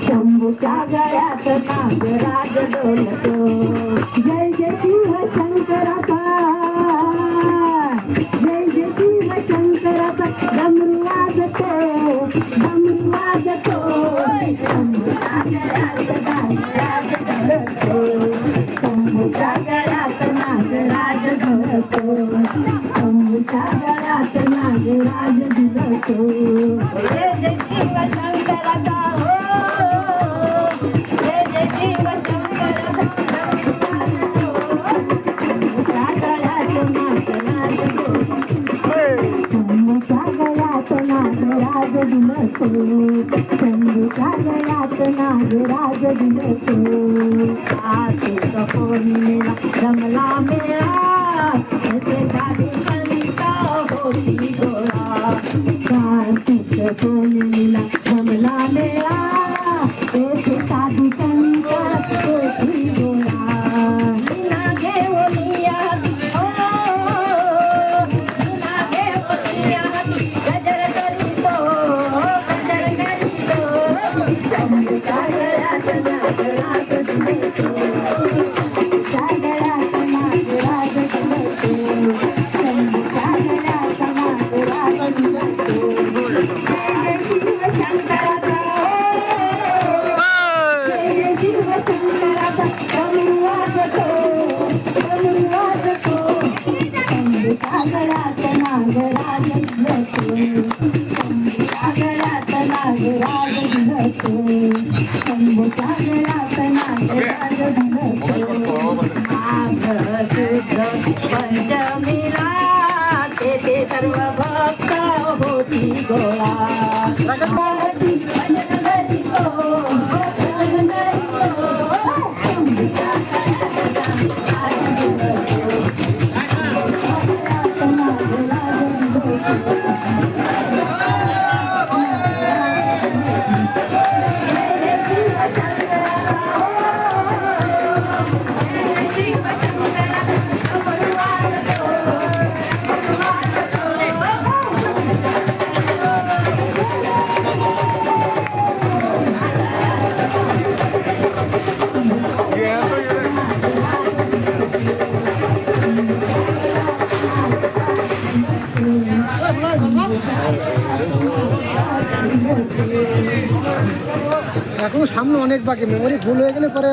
शंभूच्या गळ्यात नागराज डोलतो जय जय शिव शंकराचा जय जय शिव शंकराचा डमरू वाजतो शंभूच्या गळ्यात नागराज डोलतो शंभूच्या गळ्यात नागराज डोलतो शंभूच्या गळ्यात नागराज डोलतो जय जय शिव शंकराचा नागराज दिलतो शंभूच्या गळ्यात नागराज दिलतो कार्तिक पौर्णिमेला जमला मेळा त्याचे साधू संत होती गोळा कार्तिक पौर्णिमेला जमला मेळा त्याचे साधू संत होती गोळा पंचमीला तेथे सर्व भक्त होती गोळा এখনো সামনে অনেক বাকি মেমোরি ফুল হয়ে গেলে পরে